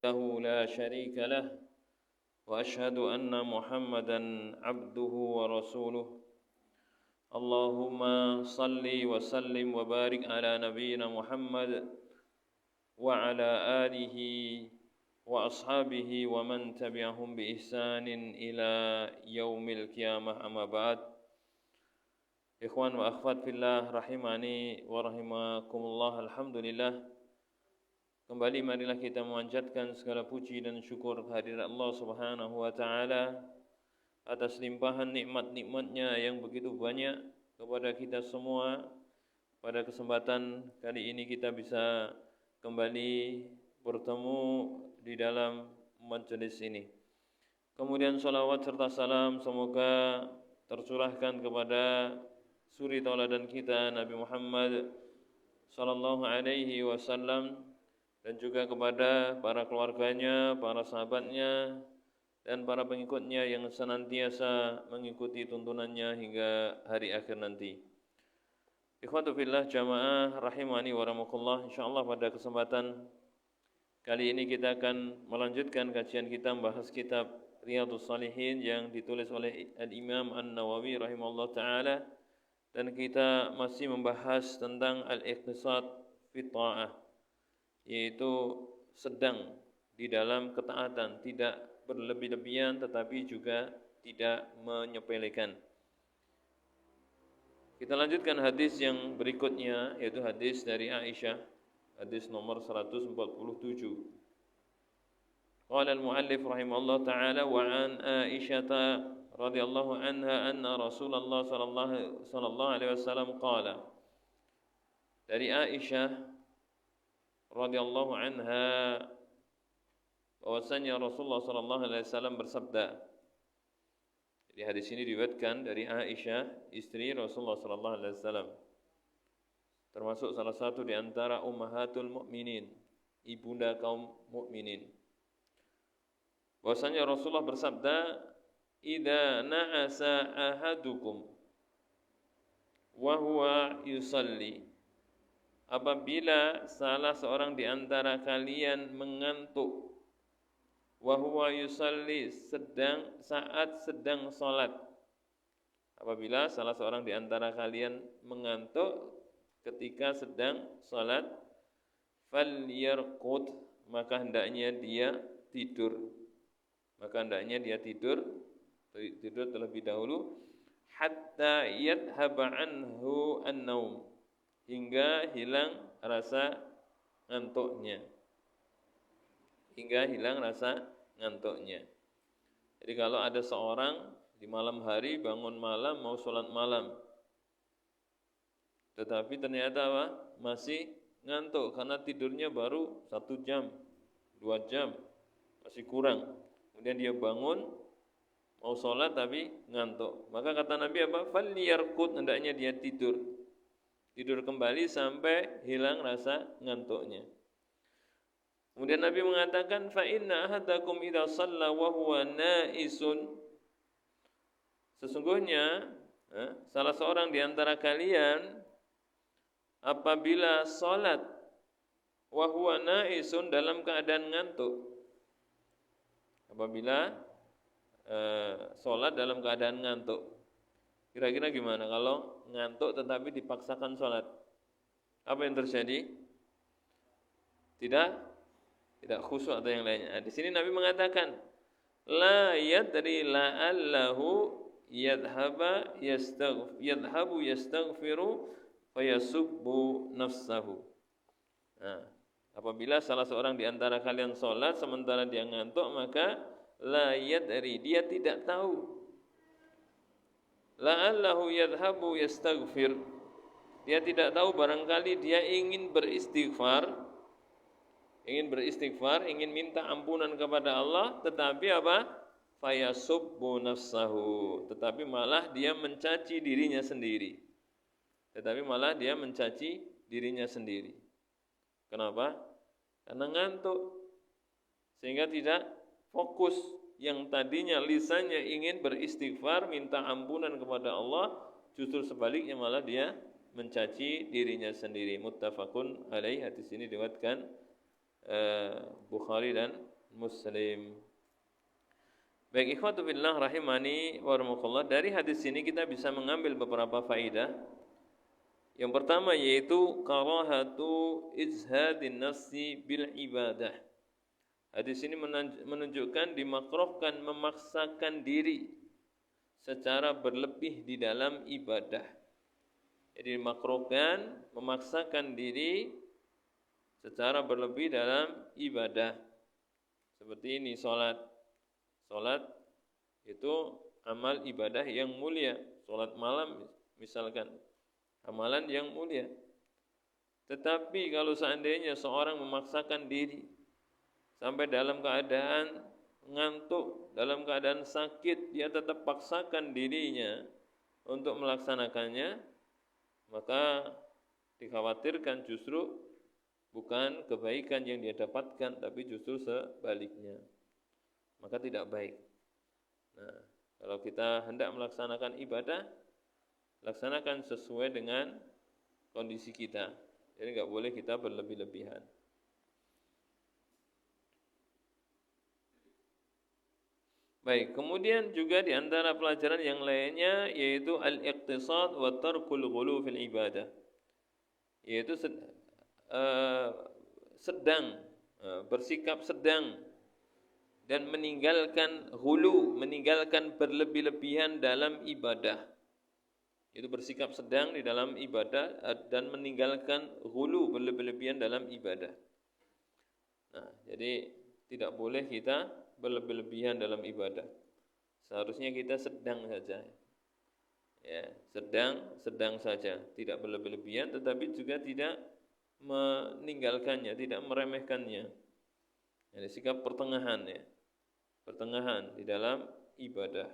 له لا شريك له وأشهد أن محمدا عبده ورسوله اللهم صل وسلم وبارك على نبينا محمد وعلى آله وأصحابه ومن تبعهم بإحسان إلى يوم القيامة أما بعد Ikhwan wa akhwat fillah rahimani wa rahimakumullah. Alhamdulillah, kembali marilah kita memanjatkan segala puji dan syukur kehadirat Allah Subhanahu wa taala atas limpahan nikmat-nikmatnya yang begitu banyak kepada kita semua. Pada kesempatan kali ini kita bisa kembali bertemu di dalam majelis ini. Kemudian salawat serta salam semoga tercurahkan kepada suri tauladan kita Nabi Muhammad sallallahu alaihi wasallam dan juga kepada para keluarganya, para sahabatnya dan para pengikutnya yang senantiasa mengikuti tuntunannya hingga hari akhir nanti. Ikhwatu fillah jamaah rahimani wa rahmakumullah. Insyaallah pada kesempatan kali ini kita akan melanjutkan kajian kita membahas kitab Riyadhus Shalihin yang ditulis oleh Al-Imam An-Nawawi rahimahullah taala. Dan kita masih membahas tentang al-iqtisad fi ta'ah, yaitu sedang di dalam ketaatan, tidak berlebih-lebihan tetapi juga tidak menyepelekan. Kita lanjutkan hadis yang berikutnya, yaitu hadis dari Aisyah, hadis nomor 147. Qala al-muallif rahimahullah ta'ala wa an Aisyah radhiyallahu anha anna Rasulullah sallallahu alaihi wasallam qala. Dari Aisyah radhiyallahu anha bahwasanya Rasulullah sallallahu alaihi wasallam bersabda. Jadi hadis ini diriwayatkan dari Aisyah, istri Rasulullah sallallahu alaihi wasallam. Termasuk salah satu di antara ummahatul mukminin, ibunda kaum mukminin. Bahwasanya Rasulullah bersabda, "Idza na'asa ahadukum wa huwa yusalli." Apabila salah seorang di antara kalian mengantuk, wa huwa yusalli, saat sedang salat. Apabila salah seorang di antara kalian mengantuk ketika sedang salat, falyarqud, maka hendaknya dia tidur. Tidur terlebih dahulu, hatta yadhhaba anhu an-naum, hingga hilang rasa ngantuknya. Jadi kalau ada seorang di malam hari bangun malam mau sholat malam, tetapi ternyata masih ngantuk karena tidurnya baru 1 jam, 2 jam, masih kurang. Kemudian dia bangun mau sholat tapi ngantuk. Maka kata Nabi apa? Falyarqud, hendaknya dia tidur kembali sampai hilang rasa ngantuknya. Kemudian Nabi mengatakan, fa inna ahadakum idza shalla wa huwa na'isun, sesungguhnya salah seorang di antara kalian apabila salat wa huwa na'isun, dalam keadaan ngantuk. Apabila sholat dalam keadaan ngantuk, kira-kira gimana kalau ngantuk tetapi dipaksakan sholat? Apa yang terjadi? Tidak khusyuk atau yang lainnya. Di sini Nabi mengatakan, la yadri la'allahu yadhabu yastaghfiru fayasubbu nafsahu. Nah, apabila salah seorang di antara kalian sholat sementara dia ngantuk, maka la yadri, dia tidak tahu. La'allahu yadhabu yastaghfir, dia tidak tahu, barangkali dia ingin beristighfar, ingin minta ampunan kepada Allah, tetapi apa? Fayasubbu nafsahu, tetapi malah dia mencaci dirinya sendiri. Kenapa? Karena ngantuk, sehingga tidak fokus. Yang tadinya lisannya ingin beristighfar, minta ampunan kepada Allah, justru sebaliknya malah dia mencaci dirinya sendiri. Muttafaqun alaih. Hadis ini diriwayatkan Bukhari dan muslim. Baik, ikhwatu fillah rahimani wa rahmatullah, dari hadis ini kita bisa mengambil beberapa faedah. Yang pertama yaitu karahatu izhadin nafsi bil ibadah. Hadis ini menunjukkan dimakruhkan memaksakan diri secara berlebih di dalam ibadah. Jadi dimakruhkan memaksakan diri secara berlebih dalam ibadah. Seperti ini salat. Salat itu amal ibadah yang mulia. Salat malam misalkan, amalan yang mulia. Tetapi kalau seandainya seorang memaksakan diri sampai dalam keadaan ngantuk, dalam keadaan sakit, dia tetap paksakan dirinya untuk melaksanakannya, maka dikhawatirkan justru bukan kebaikan yang dia dapatkan, tapi justru sebaliknya. Maka tidak baik. Nah, kalau kita hendak melaksanakan ibadah, laksanakan sesuai dengan kondisi kita. Jadi enggak boleh kita berlebih-lebihan. Baik, kemudian juga di antara pelajaran yang lainnya yaitu al-iqtisad wa tarkul ghulu fil ibadah. Yaitu bersikap sedang dan meninggalkan ghulu, meninggalkan berlebih-lebihan dalam ibadah. Itu bersikap sedang di dalam ibadah dan meninggalkan ghulu, berlebih-lebihan dalam ibadah. Nah, jadi tidak boleh kita berlebih-lebihan dalam ibadah. Seharusnya kita sedang saja. Ya, sedang saja, tidak berlebih-lebihan tetapi juga tidak meninggalkannya, tidak meremehkannya. Jadi sikap pertengahan ya. Pertengahan di dalam ibadah.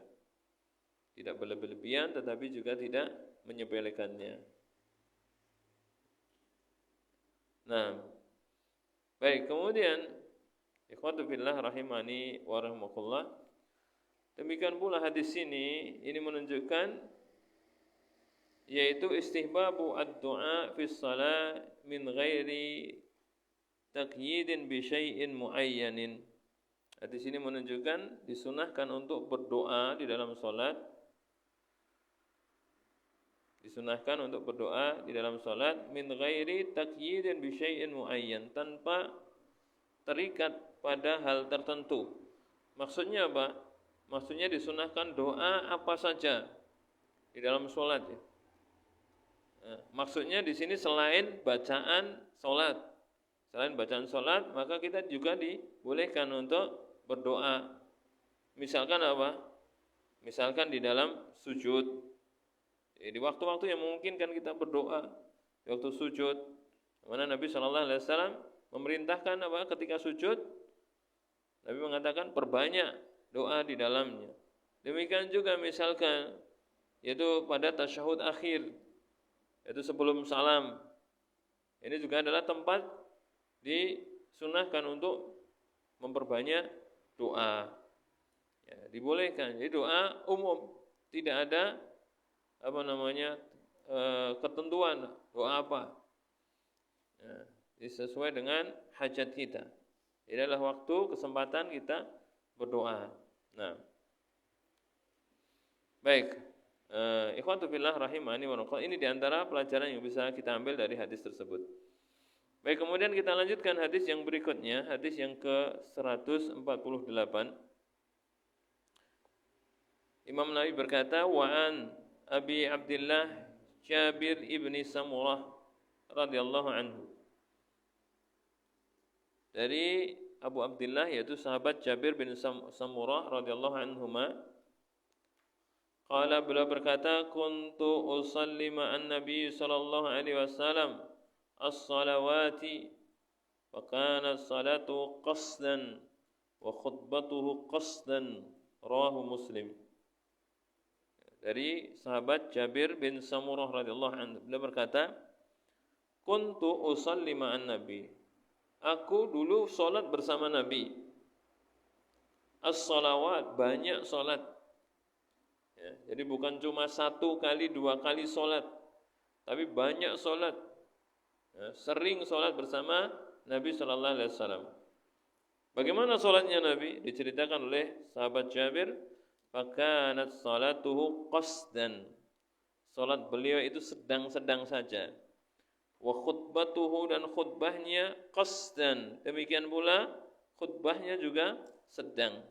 Tidak berlebih-lebihan tetapi juga tidak menyepelekannya. Nah, baik, kemudian ikhwatu fillah rahimani wa rahmakumullah. Demikian pula hadis ini menunjukkan yaitu istihbabu ad-du'a fi shalah min ghairi taqyidin bi syai'in muayyanin. Hadis ini menunjukkan disunahkan untuk berdoa di dalam salat. Disunahkan untuk berdoa di dalam salat min ghairi taqyidin bi syai'in muayyan, tanpa terikat pada hal tertentu. Maksudnya apa? Maksudnya disunahkan doa apa saja di dalam salat ya. Maksudnya di sini selain bacaan salat. Selain bacaan salat, maka kita juga dibolehkan untuk berdoa. Misalkan apa? Misalkan di dalam sujud. Di waktu-waktu yang memungkinkan kita berdoa, di waktu sujud. Mana Nabi SAW memerintahkan apa ketika sujud? Nabi mengatakan perbanyak doa di dalamnya. Demikian juga misalkan yaitu pada tasyahud akhir, yaitu sebelum salam. Ini juga adalah tempat disunahkan untuk memperbanyak doa. Ya, dibolehkan. Jadi doa umum, tidak ada ketentuan doa apa. Ya, sesuai dengan hajat kita. Ini adalah waktu kesempatan kita berdoa. Nah, baik, ikhwatu fillah rahimani wa rahmatullah. Ini diantara pelajaran yang bisa kita ambil dari hadis tersebut. Baik, kemudian kita lanjutkan hadis yang berikutnya, hadis yang ke-148. Imam Nawawi berkata, wa an Abi Abdullah Jabir ibni Samurah radhiyallahu anhu. Dari Abu Abdullah yaitu sahabat Jabir bin Samurah radhiyallahu anhuma, qala, beliau berkata, kuntu usalli ma'an Nabi sallallahu alaihi wasallam as-salawati wa kana as-salatu qasdan wa khutbatuhu qasdan, rawahu Muslim. Dari sahabat Jabir bin Samurah radhiyallahu anhu, beliau berkata, kuntu usalli ma'an Nabi, aku dulu salat bersama Nabi. As-salawat, banyak salat. Ya, jadi bukan cuma 1 kali 2 kali salat, tapi banyak salat. Ya, sering salat bersama Nabi sallallahu alaihi wasallam. Bagaimana salatnya Nabi? Diceritakan oleh sahabat Jabir, fakanat salatuhu qasdan. Salat beliau itu sedang-sedang saja. Wa khutbatuhu, dan khutbahnya qasdan. Demikian pula khutbahnya juga sedang.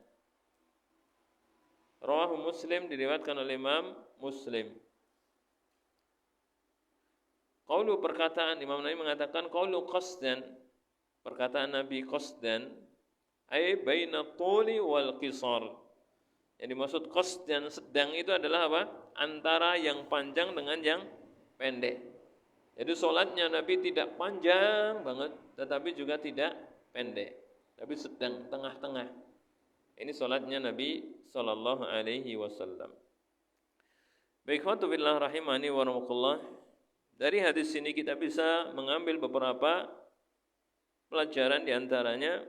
Rawahu Muslim, diriwayatkan oleh Imam Muslim. Qaulu, perkataan Imam Nawawi mengatakan qaulu qasdan, perkataan Nabi qasdan, ay baina tuli wal qisar. Yang dimaksud qasdan sedang itu adalah apa? Antara yang panjang dengan yang pendek. Jadi salatnya Nabi tidak panjang banget, tetapi juga tidak pendek, tapi sedang, tengah-tengah. Ini salatnya Nabi sallallahu alaihi wasallam. Baik, khawatu billah rahimani wa rahmatullah. Dari hadis ini kita bisa mengambil beberapa pelajaran, di antaranya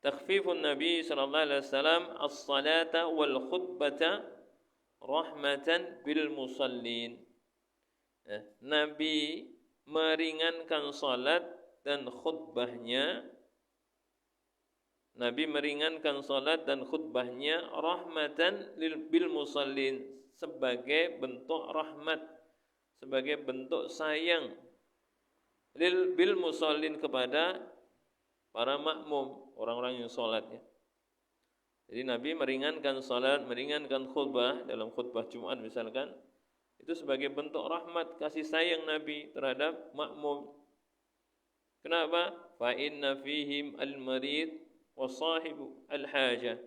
takhfifun Nabi sallallahu alaihi wasallam as-salata wal khutbata rahmatan bil musallin. Nabi meringankan salat dan khutbahnya, Nabi meringankan salat dan khutbahnya rahmatan bil musallin, sebagai bentuk rahmat, sebagai bentuk sayang bil musallin, kepada para makmum, orang-orang yang salat ya. Jadi Nabi meringankan salat, meringankan khutbah dalam khutbah Jumat misalkan, itu sebagai bentuk rahmat, kasih sayang Nabi terhadap makmum. Kenapa? Fa inna fihim al-marid wa sahibu al-hajah.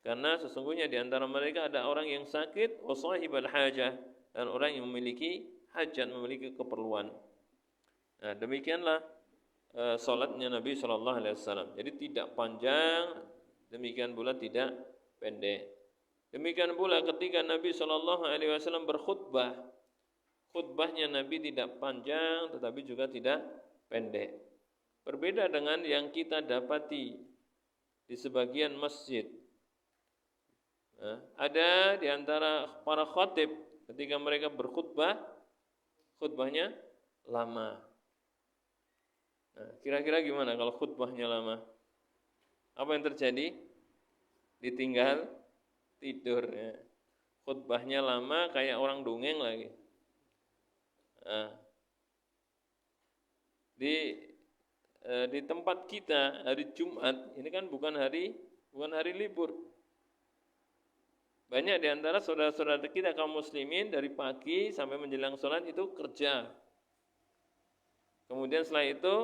Karena sesungguhnya di antara mereka ada orang yang sakit, wa sahib al-hajah, dan orang yang memiliki hajat, memiliki keperluan. Nah, demikianlah salatnya Nabi sallallahu alaihi wasallam. Jadi tidak panjang, demikian pula tidak pendek. Demikian pula ketika Nabi sallallahu alaihi wasallam berkhutbah, khutbahnya Nabi tidak panjang tetapi juga tidak pendek. Berbeda dengan yang kita dapati di sebagian masjid. Ada di antara para khatib ketika mereka berkhutbah, khutbahnya lama. Kira-kira gimana kalau khutbahnya lama? Apa yang terjadi? Ditinggal tidur ya. Khutbahnya lama kayak orang dongeng lagi. Di tempat kita hari Jumat ini kan bukan hari libur. Banyak di antara saudara-saudara kita kaum muslimin dari pagi sampai menjelang sholat itu kerja. Kemudian setelah itu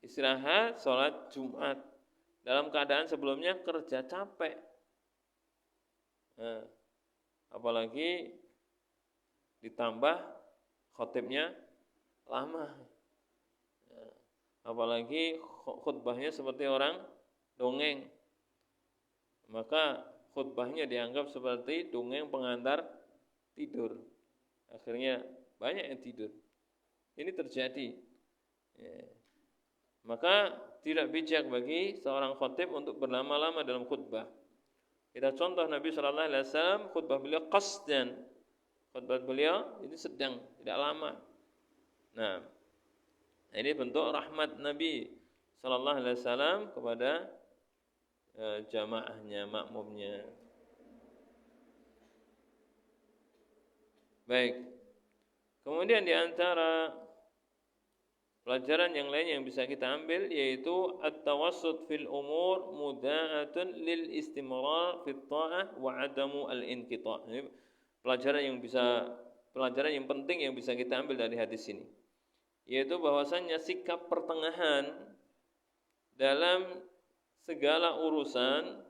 istirahat, sholat Jumat. Dalam keadaan sebelumnya kerja capek. Apalagi ditambah khotibnya lama. Apalagi khutbahnya seperti orang dongeng. Maka khutbahnya dianggap seperti dongeng pengantar tidur. Akhirnya banyak yang tidur. Ini terjadi. Maka tidak bijak bagi seorang khatib untuk berlama-lama dalam khutbah. Kita contoh Nabi sallallahu alaihi wasallam, khutbah beliau qasdan. Khutbah beliau ini sedang, tidak lama. Nah, ini bentuk rahmat Nabi sallallahu alaihi wasallam kepada jamaahnya, makmumnya. Baik. Kemudian di antara pelajaran yang lain yang bisa kita ambil yaitu at-tawassut fil umur muda'atun lil istimrar fit ta'ah wa adamu al-inqita'. Ini pelajaran yang penting yang bisa kita ambil dari hadis ini. Yaitu bahwasannya sikap pertengahan dalam segala urusan,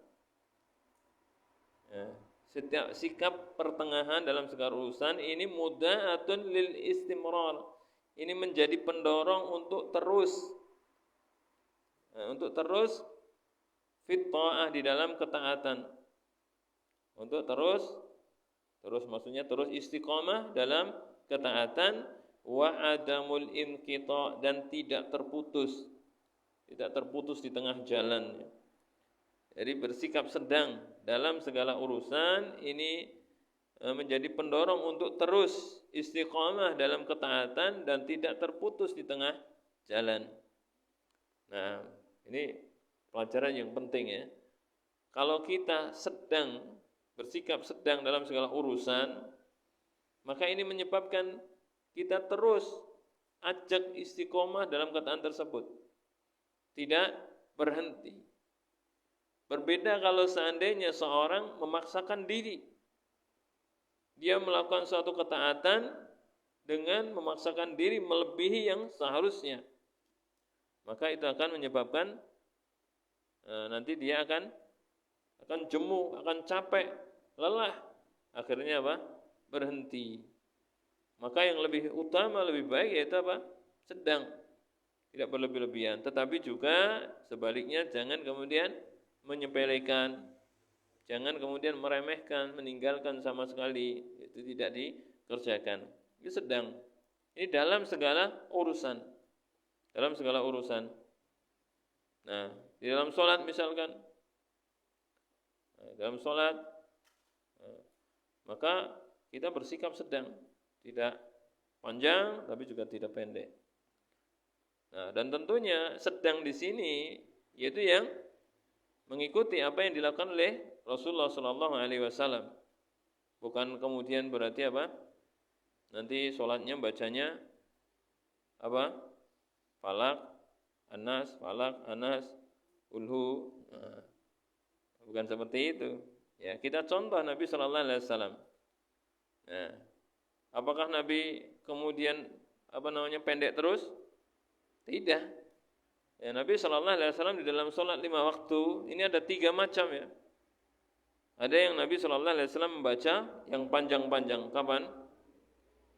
setiap sikap pertengahan dalam segala urusan ini muda'atun lil istimrar. Ini menjadi pendorong untuk terus fit ta'ah, di dalam ketaatan. Untuk terus maksudnya terus istiqamah dalam ketaatan, wa adamul inqita', dan tidak terputus di tengah jalan. Jadi bersikap sedang dalam segala urusan ini menjadi pendorong untuk terus istiqamah dalam ketaatan dan tidak terputus di tengah jalan. Nah, ini pelajaran yang penting ya. Kalau kita sedang bersikap sedang dalam segala urusan, maka ini menyebabkan kita terus ajak istiqomah dalam ketaatan tersebut. Tidak berhenti. Berbeda kalau seandainya seorang memaksakan diri. Dia melakukan suatu ketaatan dengan memaksakan diri melebihi yang seharusnya. Maka itu akan menyebabkan nanti dia akan jemu, akan capek, lelah. Akhirnya apa? Berhenti. Maka yang lebih utama, lebih baik yaitu apa? Sedang. Tidak berlebih-lebihan. Tetapi juga sebaliknya jangan kemudian menyepelekan. Jangan kemudian meremehkan, meninggalkan sama sekali. Itu tidak dikerjakan. Itu sedang. Ini dalam segala urusan. Dalam segala urusan. Nah, di dalam sholat misalkan. Dalam sholat, maka kita bersikap sedang. Tidak panjang, tapi juga tidak pendek. Nah, dan tentunya sedang di sini, yaitu yang mengikuti apa yang dilakukan oleh Rasulullah SAW. Bukan kemudian berarti apa? Nanti sholatnya bacanya apa? Falak, Anas, Ulhu. Nah, bukan seperti itu. Ya, kita contoh Nabi SAW. Nah, apakah Nabi kemudian pendek terus? Tidak. Ya, Nabi SAW di dalam sholat 5 waktu ini ada 3 macam ya. Ada yang Nabi SAW membaca yang panjang-panjang. Kapan?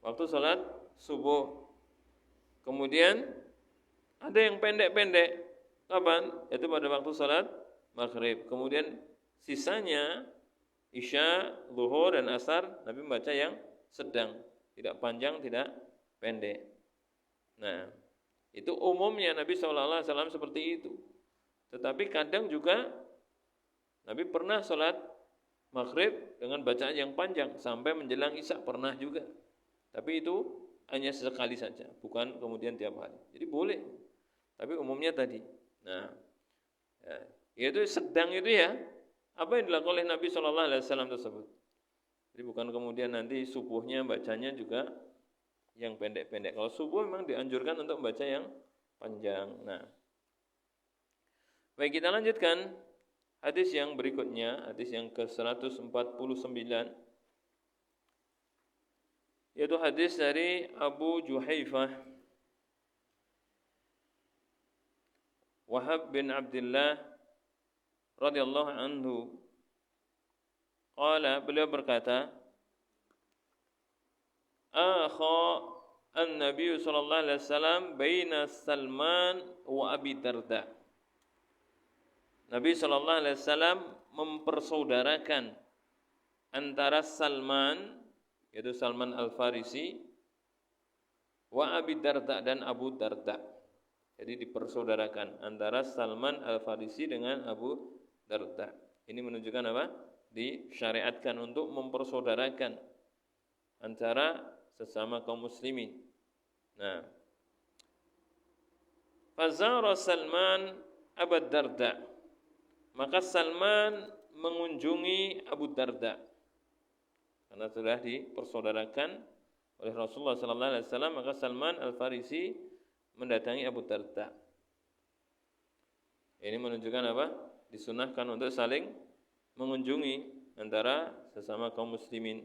Waktu sholat subuh. Kemudian ada yang pendek-pendek. Kapan? Itu pada waktu sholat maghrib. Kemudian sisanya Isya, Zuhur dan Asar Nabi membaca yang sedang. Tidak panjang, tidak pendek. Nah, itu umumnya Nabi SAW seperti itu. Tetapi kadang juga Nabi pernah sholat maghrib dengan bacaan yang panjang sampai menjelang Isya pernah juga. Tapi itu hanya sesekali saja, bukan kemudian tiap hari. Jadi boleh. Tapi umumnya tadi. Nah, ya, yaitu sedang itu ya. Apa yang dilakukan oleh Nabi SAW tersebut. Jadi bukan kemudian nanti subuhnya bacanya juga yang pendek-pendek. Kalau subuh memang dianjurkan untuk membaca yang panjang. Nah, baik, kita lanjutkan hadis yang berikutnya, hadis yang ke-149, yaitu hadis dari Abu Juhaifah Wahab bin Abdullah radhiyallahu anhu. Qala, beliau berkata, akha an-nabiy sallallahu alaihi wasallam baina Salman wa Abi Darda. Nabi sallallahu alaihi wasallam mempersaudarakan antara Salman, yaitu Salman Al-Farisi, wa Abi Darda dan Abu Darda. Jadi dipersaudarakan antara Salman Al-Farisi dengan Abu Darda. Ini menunjukkan apa? Disyariatkan untuk mempersaudarakan antara sesama kaum muslimin. Nah, fazara Salman Abu Darda. Maka Salman mengunjungi Abu Darda. Karena sudah dipersaudarakan oleh Rasulullah sallallahu alaihi wasallam, maka Salman Al-Farisi mendatangi Abu Darda. Ini menunjukkan apa? Disunahkan untuk saling mengunjungi antara sesama kaum muslimin,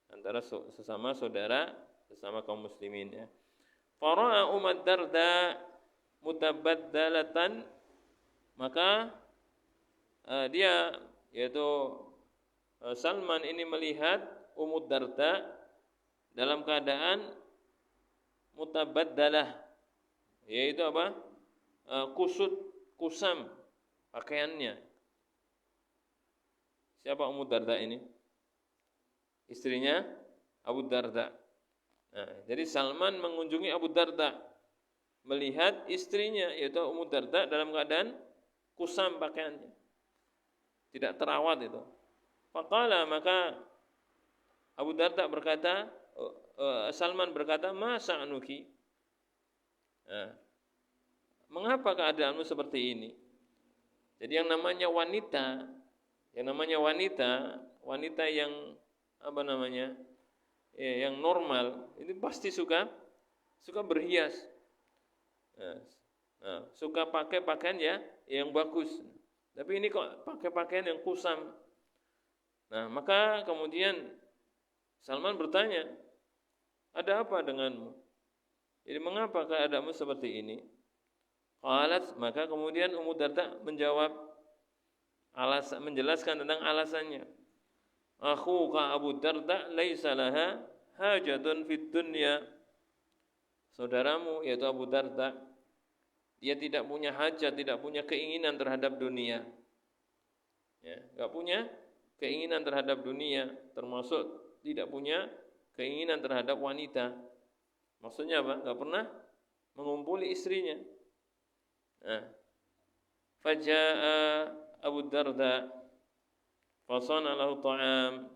antara sesama saudara, sesama kaum muslimin ya. Fara'a Umar Darda mutabaddalatan, maka dia yaitu Salman ini melihat Ummu Darda dalam keadaan mutabaddalah, yaitu apa? Kusam pakaiannya. Siapa Ummu Darda ini? Istrinya Abu Darda. Nah, jadi Salman mengunjungi Abu Darda, melihat istrinya yaitu Ummu Darda dalam keadaan kusam pakaiannya, tidak terawat itu. Faqala, maka Abu Darda berkata, Salman berkata, ma sa'nuki? Nah, mengapa keadaanmu seperti ini? Jadi yang namanya wanita yang yang normal itu pasti suka berhias. Suka pakai pakaian yang bagus. Tapi ini kok pakai pakaian yang kusam. Nah, maka kemudian Salman bertanya, ada apa denganmu? Jadi mengapa keadaanmu seperti ini? Qalat, maka kemudian Ummu Darda menjelaskan tentang alasannya. Akhuka Abu Darda laisa laha hajatun fid dunya. Saudaramu yaitu Abu Darda, dia tidak punya hajat, tidak punya keinginan terhadap dunia. Ya, enggak punya keinginan terhadap dunia, termasuk tidak punya keinginan terhadap wanita. Maksudnya apa? Enggak pernah mengumpuli istrinya. Nah, faja'a Abu Darda fasana lahu ta'am,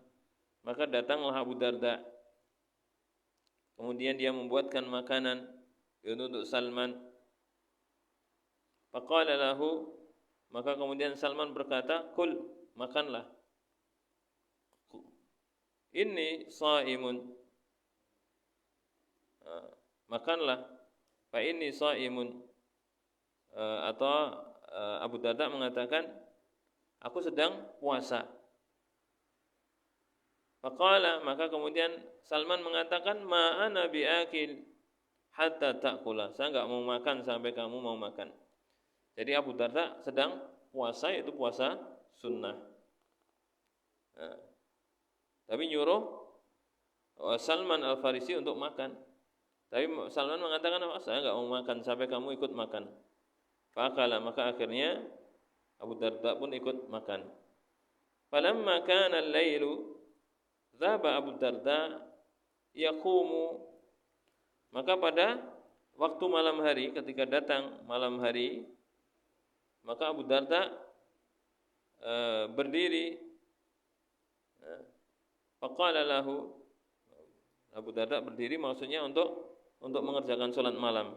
maka datanglah Abu Darda, kemudian dia membuatkan makanan untuk Salman. Faqala lahu, maka kemudian Salman berkata, kul, makanlah. Inni shaimun, makanlah. Fa inni shaimun, atau Abu Darda mengatakan, aku sedang puasa. Faqala, maka kemudian Salman mengatakan, ma ana biakil hatta ta'kula, saya enggak mau makan sampai kamu mau makan. Jadi Abu Darda sedang puasa, yaitu puasa sunnah. Tapi nyuruh Salman Al-Farisi untuk makan. Tapi Salman mengatakan, saya enggak mau makan sampai kamu ikut makan. Fakala, maka akhirnya Abu Darda pun ikut makan. Falamma kana al-lailu dhaba Abu Darda yaqumu, maka pada waktu malam hari, ketika datang malam hari, maka Abu Darda berdiri. Faqala lahu, Abu Darda berdiri maksudnya untuk mengerjakan salat malam.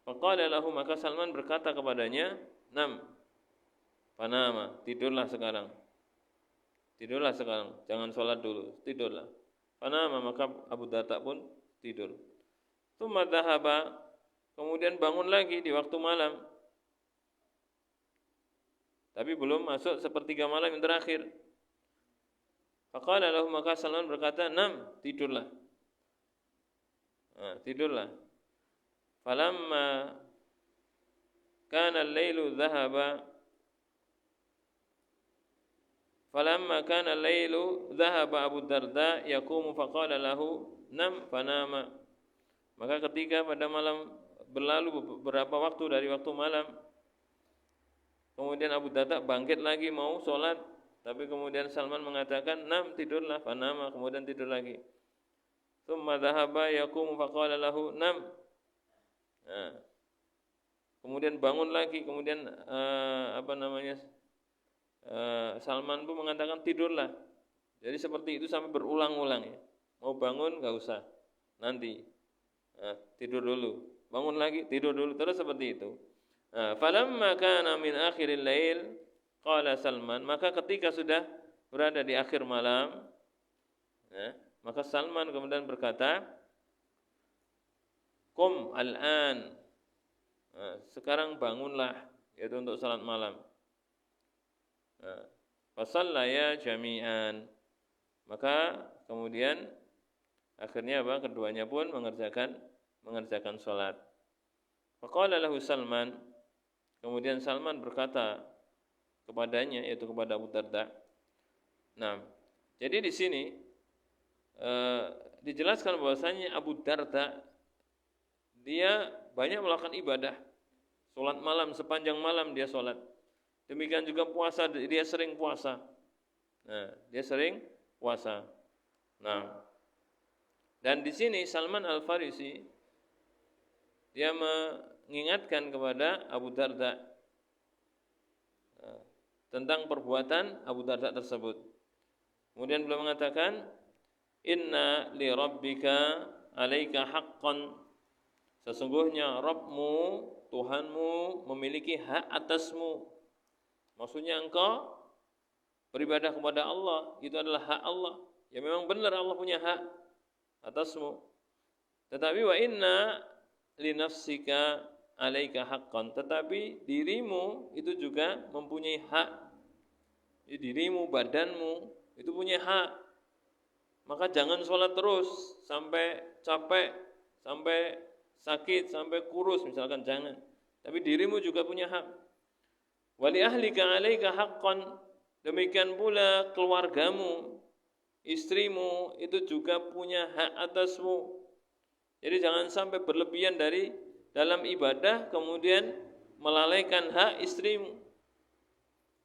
Faqala lahu, maka Salman berkata kepadanya, nam, panama, tidurlah sekarang, jangan sholat dulu, tidurlah. Panama, maka Abu Darda pun tidur. Tsumma dhahaba, kemudian bangun lagi di waktu malam, tapi belum masuk sepertiga malam yang terakhir. Faqala lahu, maka Salman berkata, nam, tidurlah. Tidurlah. Falamma kana al-lailu dhahaba, Abu Darda yaqumu faqala lahu nam fanama. Maka ketika pada malam berlalu beberapa waktu dari waktu malam, kemudian Abu Darda bangkit lagi mau sholat, tapi kemudian Salman mengatakan nam, tidurlah. Fanama, kemudian tidur lagi. Tsumma dhahaba yaqumu faqala lahu nam. Kemudian bangun lagi, kemudian Salman pun mengatakan tidurlah. Jadi seperti itu sampai berulang-ulang ya. Mau bangun enggak usah, nanti tidur dulu. Bangun lagi, tidur dulu, terus seperti itu. Falamma kana min akhiril lail, qala Salman, maka ketika sudah berada di akhir malam, maka Salman kemudian berkata, qum al-an, sekarang bangunlah, yaitu untuk salat malam. Fasallaya jami'an, maka kemudian akhirnya keduanya pun mengerjakan salat. Faqala lahu Salman, kemudian Salman berkata kepadanya, yaitu kepada Abu Darda. Nah, jadi di sini dijelaskan bahwasanya Abu Darda dia banyak melakukan ibadah, salat malam, sepanjang malam dia salat. Demikian juga puasa, dia sering puasa. Nah, dan di sini Salman Al-Farisi dia mengingatkan kepada Abu Darda tentang perbuatan Abu Darda tersebut. Kemudian beliau mengatakan, inna li rabbika alaika haqqan, sesungguhnya Rabbmu, Tuhanmu memiliki hak atasmu. Maksudnya engkau beribadah kepada Allah, itu adalah hak Allah. Ya memang benar Allah punya hak atasmu. Tetapi wa inna li nafsika alaika haqqan. Tetapi dirimu itu juga mempunyai hak. Dirimu, badanmu itu punya hak. Maka jangan sholat terus sampai capek, sampai sakit, sampai kurus misalkan, jangan. Tapi dirimu juga punya hak. Wa li ahlika alaika haqqan. Demikian pula keluargamu, istrimu itu juga punya hak atasmu. Jadi jangan sampai berlebihan dari dalam ibadah kemudian melalaikan hak istrimu.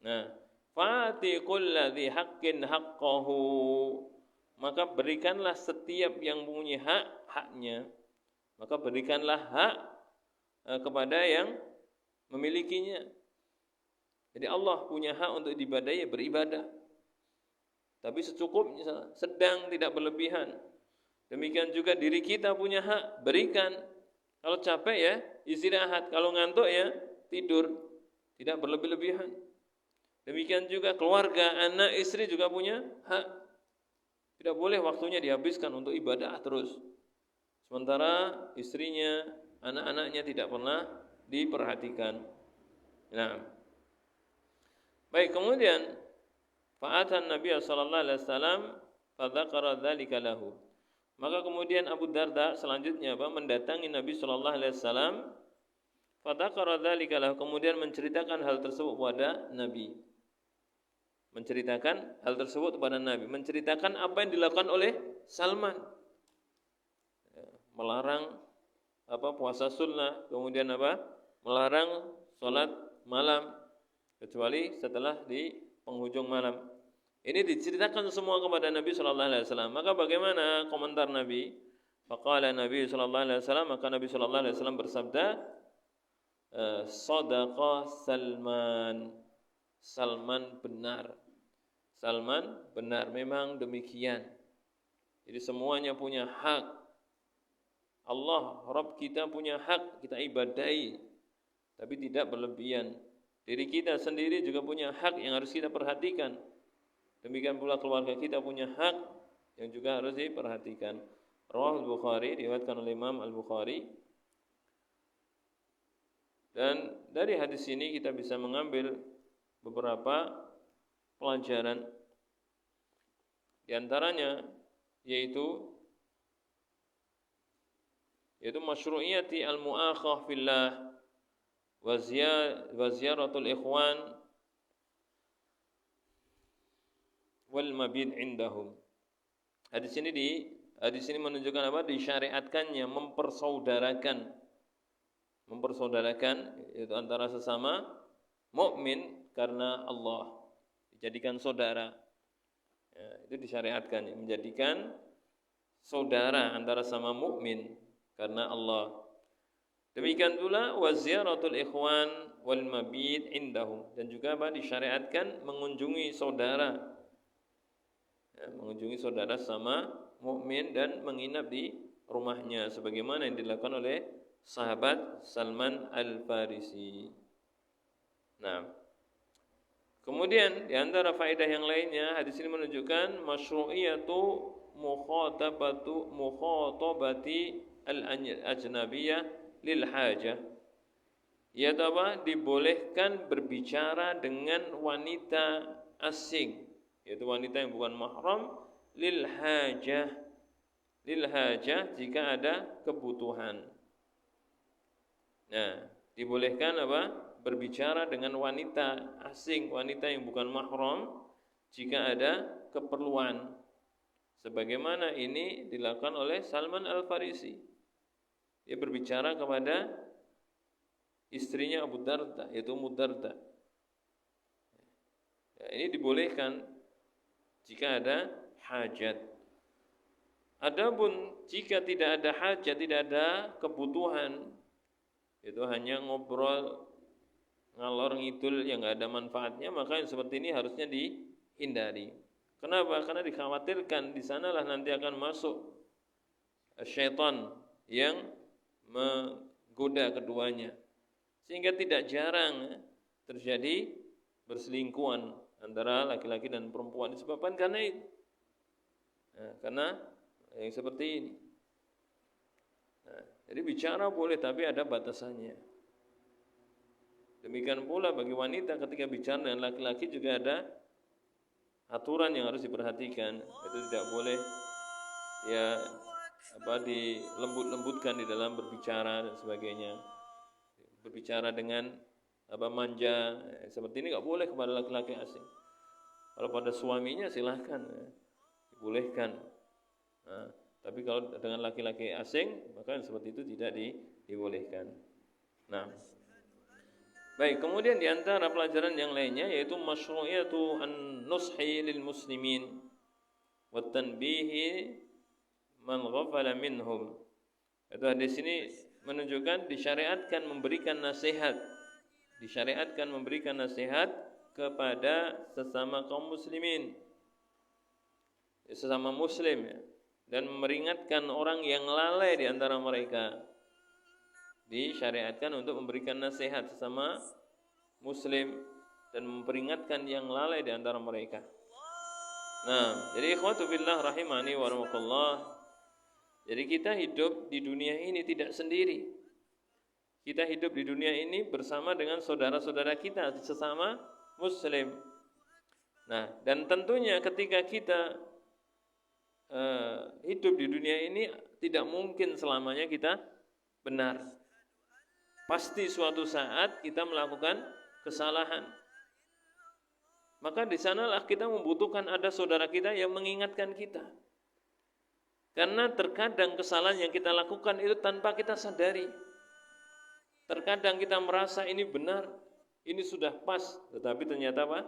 Nah, fati kulladzi haqqin haqqahu. Maka berikanlah setiap yang mempunyai hak haknya. Maka berikanlah hak kepada yang memilikinya. Jadi Allah punya hak untuk diibadahi, beribadah. Tapi secukupnya, sedang, tidak berlebihan. Demikian juga diri kita punya hak, berikan. Kalau capek ya istirahat, kalau ngantuk ya tidur, tidak berlebih-lebihan. Demikian juga keluarga, anak, istri juga punya hak. Tidak boleh waktunya dihabiskan untuk ibadah terus. Sementara istrinya, anak-anaknya tidak pernah diperhatikan. Nah, baik, kemudian fa'atan Nabi sallallahu alaihi wasallam fadzakara dzalika lahu. Maka kemudian Abu Darda selanjutnya mendatangi Nabi sallallahu alaihi wasallam, fadzakara dzalika lahu, kemudian menceritakan hal tersebut kepada Nabi. Menceritakan hal tersebut kepada Nabi, menceritakan apa yang dilakukan oleh Salman. Melarang puasa sunnah, kemudian melarang salat malam kecuali setelah di penghujung malam. Ini diceritakan semua kepada Nabi sallallahu alaihi wasallam. Maka bagaimana komentar Nabi? Faqala Nabi sallallahu alaihi wasallam, maka Nabi sallallahu alaihi wasallam bersabda, "Shadaqa Salman." Salman benar. Salman benar, memang demikian. Jadi semuanya punya hak. Allah, Rabb kita punya hak, kita ibadahi, tapi tidak berlebihan. Diri kita sendiri juga punya hak yang harus kita perhatikan. Demikian pula keluarga kita punya hak yang juga harus diperhatikan. Rawahul Bukhari, diriwayatkan oleh Imam Al-Bukhari. Dan dari hadis ini kita bisa mengambil beberapa pelajaran. Di antaranya yaitu masyru'iyati al-mu'akhah fillah wa ziyaratul ikhwan wal mabit indahum. Hadis ini menunjukkan disyariatkannya mempersaudarakan itu antara sesama mukmin karena Allah, dijadikan saudara. Ya, itu disyariatkan, menjadikan saudara antara sama mukmin karena Allah. Demikian pula wa ziyaratul ikhwan wal mabit indahum, dan juga disyariatkan mengunjungi saudara. Ya, mengunjungi saudara sama mukmin dan menginap di rumahnya sebagaimana yang dilakukan oleh sahabat Salman Al-Farisi. Nah, kemudian di antara faedah yang lainnya, hadis ini menunjukkan masyru'iyatu mukhatabati al-ajnabiyah lil hajah. Yaitu dibolehkan berbicara dengan wanita asing, yaitu wanita yang bukan mahram, lil hajah jika ada kebutuhan. Nah, dibolehkan berbicara dengan wanita asing, wanita yang bukan mahram jika ada keperluan. Sebagaimana ini dilakukan oleh Salman Al-Farisi. Dia berbicara kepada istrinya Abu Darda, yaitu Ummu Darda. Ya, ini dibolehkan jika ada hajat. Adapun jika tidak ada hajat, tidak ada kebutuhan, itu hanya ngobrol ngalor ngidul yang enggak ada manfaatnya, maka yang seperti ini harusnya dihindari. Kenapa? Karena dikhawatirkan di sanalah nanti akan masuk syaitan yang menggoda keduanya. Sehingga tidak jarang terjadi berselingkuhan antara laki-laki dan perempuan disebabkan karena itu. Nah, karena yang seperti ini. Nah, jadi bicara boleh tapi ada batasannya. Demikian pula bagi wanita ketika bicara dengan laki-laki juga ada aturan yang harus diperhatikan. Itu tidak boleh ya dilembut-lembutkan di dalam berbicara dan sebagainya. Berbicara dengan manja seperti ini nggak boleh kepada laki-laki asing. Kalau pada suaminya silahkan, dibolehkan. Nah, tapi kalau dengan laki-laki asing maka seperti itu tidak dibolehkan. Nah, baik, kemudian di antara pelajaran yang lainnya yaitu masyru'iyatu an-nushi lil muslimin wa tanbihi man ghafala minhum. Itu hadis ini menunjukkan disyariatkan memberikan nasihat. Disyariatkan memberikan nasihat kepada sesama kaum muslimin. Sesama muslim ya. Dan memperingatkan orang yang lalai di antara mereka. Disyariatkan untuk memberikan nasihat sesama muslim dan memperingatkan yang lalai di antara mereka. Nah, jadi ikhwatu fillah rahimani wa rahmatullah. Jadi kita hidup di dunia ini tidak sendiri. Kita hidup di dunia ini bersama dengan saudara-saudara kita sesama muslim. Nah, dan tentunya ketika kita hidup di dunia ini tidak mungkin selamanya kita benar. Pasti suatu saat kita melakukan kesalahan. Maka di sanalah kita membutuhkan ada saudara kita yang mengingatkan kita. Karena terkadang kesalahan yang kita lakukan itu tanpa kita sadari. Terkadang kita merasa ini benar, ini sudah pas, tetapi ternyata apa?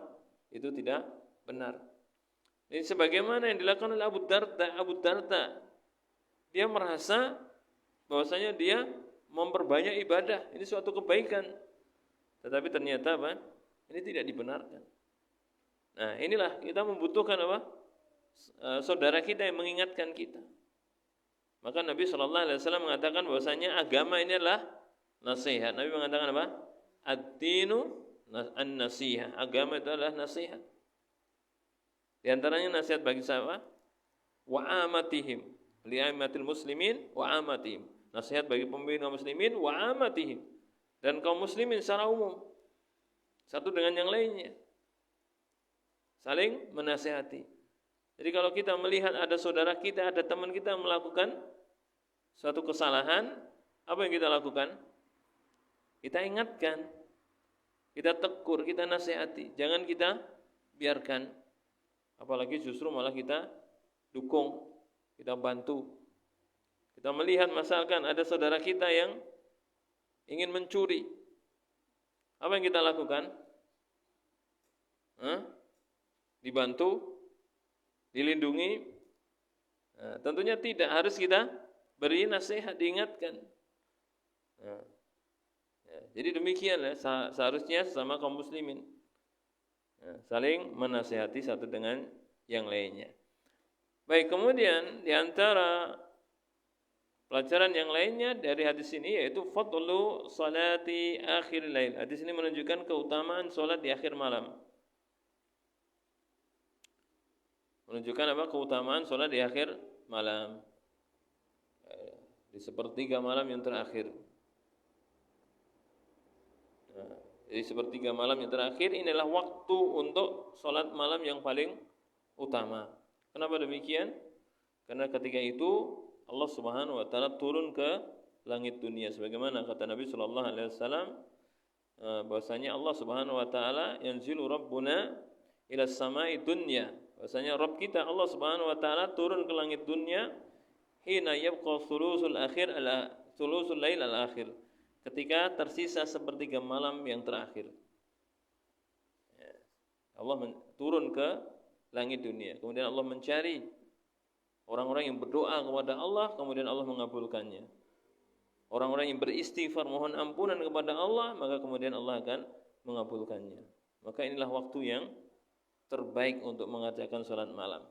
Itu tidak benar. Ini sebagaimana yang dilakukan oleh Abu Darda. Dia merasa bahwasanya dia memperbanyak ibadah, ini suatu kebaikan. Tetapi ternyata apa? Ini tidak dibenarkan. Nah, inilah kita membutuhkan apa? Saudara kita yang mengingatkan kita. Maka Nabi SAW mengatakan bahwasanya agama ini adalah nasihat. Nabi mengatakan apa? Ad-dinu an-nasihah. Agama itu adalah nasihat. Di antaranya nasihat bagi siapa? Wa amatihim, li amatil muslimin wa amatihim. Nasihat bagi pemimpin kaum muslimin wa amatihim, dan kaum muslimin secara umum. Satu dengan yang lainnya. Saling menasihati. Jadi kalau kita melihat ada saudara kita, ada teman kita melakukan suatu kesalahan, apa yang kita lakukan? Kita ingatkan, kita tegur, kita nasihati. Jangan kita biarkan. Apalagi justru malah kita dukung, kita bantu. Kita melihat misalkan ada saudara kita yang ingin mencuri. Apa yang kita lakukan? Dibantu, dilindungi? Nah, tentunya tidak, harus kita beri nasihat, diingatkan. Nah, ya, jadi demikian ya, seharusnya sesama kaum muslimin saling menasihati satu dengan yang lainnya. Baik, kemudian di antara pelajaran yang lainnya dari hadis ini yaitu fadlu salati akhir lail. Hadis ini menunjukkan keutamaan salat di akhir malam. Menunjukkan apa? Keutamaan salat di akhir malam. Di sepertiga malam yang terakhir. Jadi sepertiga malam yang terakhir inilah waktu untuk salat malam yang paling utama. Kenapa demikian? Karena ketika itu Allah Subhanahu wa taala turun ke langit dunia sebagaimana kata Nabi sallallahu alaihi wasallam bahwasanya Allah Subhanahu wa taala yanzilu rabbuna ila samai dunya. Bahwasanya Rabb kita Allah Subhanahu wa taala turun ke langit dunia hina yabqa thulusul lail al akhir. Ketika tersisa sepertiga malam yang terakhir. Allah turun ke langit dunia. Kemudian Allah mencari orang-orang yang berdoa kepada Allah, kemudian Allah mengabulkannya. Orang-orang yang beristighfar mohon ampunan kepada Allah, maka kemudian Allah akan mengabulkannya. Maka inilah waktu yang terbaik untuk mengerjakan salat malam.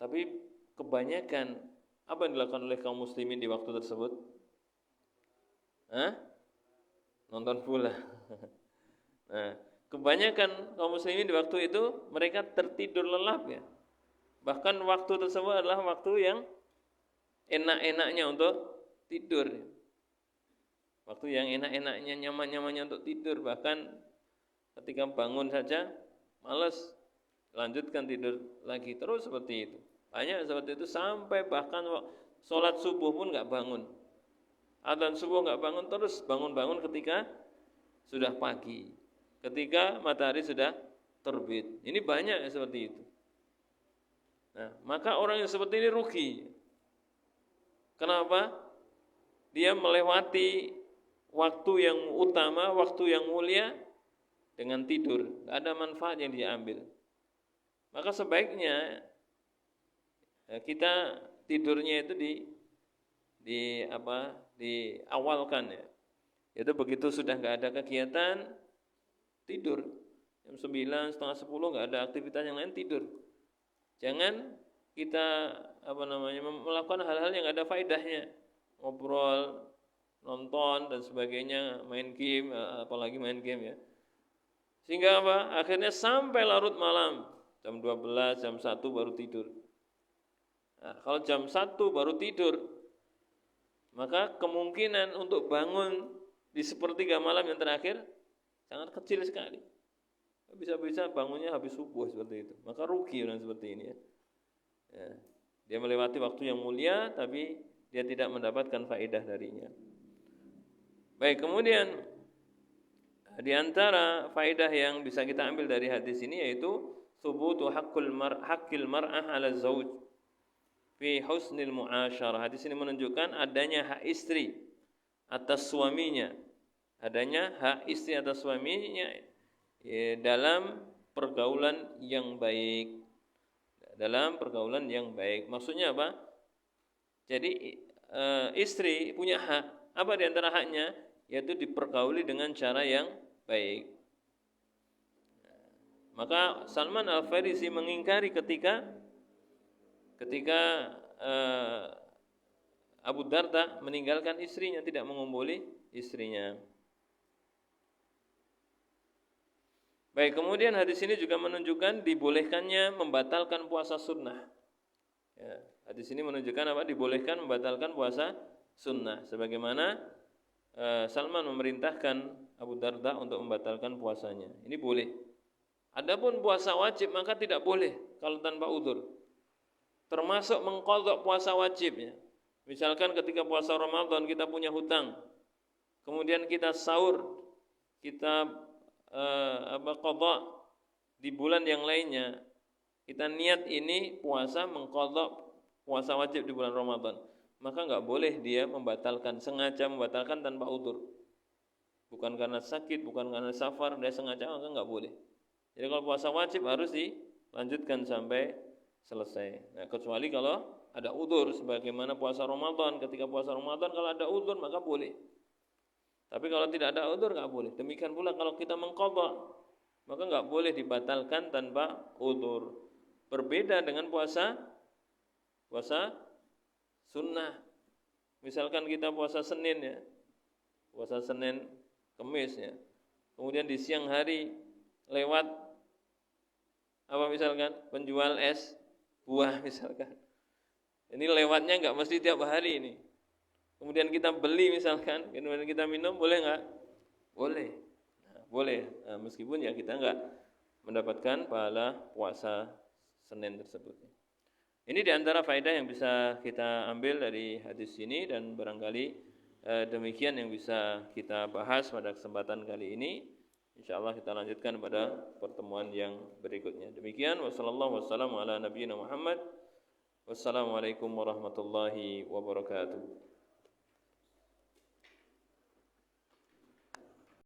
Tapi kebanyakan apa yang dilakukan oleh kaum muslimin di waktu tersebut? Nonton bola. Nah, kebanyakan kaum muslimin di waktu itu mereka tertidur lelap ya. Bahkan waktu tersebut adalah waktu yang enak-enaknya untuk tidur. Waktu yang enak-enaknya, nyaman-nyamannya untuk tidur. Bahkan ketika bangun saja malas, lanjutkan tidur lagi terus seperti itu. Banyak seperti itu sampai bahkan sholat subuh pun nggak bangun. Adzan subuh nggak bangun, terus bangun-bangun ketika sudah pagi, ketika matahari sudah terbit. Ini banyak seperti itu. Nah, maka orang yang seperti ini rugi. Kenapa? Dia melewati waktu yang utama, waktu yang mulia dengan tidur. Tidak ada manfaat yang dia ambil. Maka sebaiknya kita tidurnya itu diawalkan ya. Itu begitu sudah nggak ada kegiatan, tidur. Jam 9, setengah 10 nggak ada aktivitas yang lain, tidur. Jangan kita melakukan hal-hal yang ada faedahnya, ngobrol, nonton dan sebagainya, main game, apalagi main game ya. Sehingga apa? Akhirnya sampai larut malam, jam 12, jam 1 baru tidur. Nah, kalau jam 1 baru tidur, maka kemungkinan untuk bangun di sepertiga malam yang terakhir sangat kecil sekali. Bisa-bisa bangunnya habis subuh seperti itu. Maka rugi orang seperti ini ya. Dia melewati waktu yang mulia tapi dia tidak mendapatkan faedah darinya. Baik, kemudian di antara faedah yang bisa kita ambil dari hadis ini yaitu thubutu haqqil mar'ah 'ala zauj fi husnil mu'asyarah. Hadis ini menunjukkan adanya hak istri atas suaminya. Adanya hak istri atas suaminya dalam pergaulan yang baik. Dalam pergaulan yang baik. Maksudnya apa? Jadi istri punya hak. Apa di antara haknya? Yaitu dipergauli dengan cara yang baik. Maka Salman Al-Farisi mengingkari ketika Abu Darda meninggalkan istrinya, tidak mengumpuli istrinya. Baik, kemudian hadis ini juga menunjukkan dibolehkannya membatalkan puasa sunnah. Ya, hadis ini menunjukkan apa? Dibolehkan membatalkan puasa sunnah. Sebagaimana Salman memerintahkan Abu Darda untuk membatalkan puasanya. Ini boleh. Adapun puasa wajib maka tidak boleh kalau tanpa udzur. Termasuk mengqadha puasa wajibnya. Misalkan ketika puasa Ramadan kita punya hutang, kemudian kita sahur, kita qadha di bulan yang lainnya, kita niat ini puasa mengqadha puasa wajib di bulan Ramadan, maka enggak boleh dia sengaja membatalkan tanpa udzur. Bukan karena sakit, bukan karena safar, dia sengaja, maka enggak boleh. Jadi kalau puasa wajib harus dilanjutkan sampai selesai. Nah, kecuali kalau ada udzur, sebagaimana puasa Ramadan. Ketika puasa Ramadan kalau ada udzur maka boleh. Tapi kalau tidak ada udzur enggak boleh. Demikian pula kalau kita mengqadha, maka enggak boleh dibatalkan tanpa udzur. Berbeda dengan puasa sunnah. Misalkan kita puasa Senin ya. Puasa Senin, Kamis ya. Kemudian di siang hari lewat misalkan penjual es buah misalkan. Ini lewatnya enggak mesti tiap hari ini. Kemudian kita beli misalkan, kemudian kita minum, boleh enggak? Boleh. Nah, boleh. Nah, meskipun ya kita enggak mendapatkan pahala puasa Senin tersebut. Ini di antara faedah yang bisa kita ambil dari hadis ini, dan barangkali demikian yang bisa kita bahas pada kesempatan kali ini. Insyaallah kita lanjutkan pada pertemuan yang berikutnya. Demikian, wassallallahu wassalamu ala nabiyina Muhammad. Wassalamualaikum warahmatullahi wabarakatuh.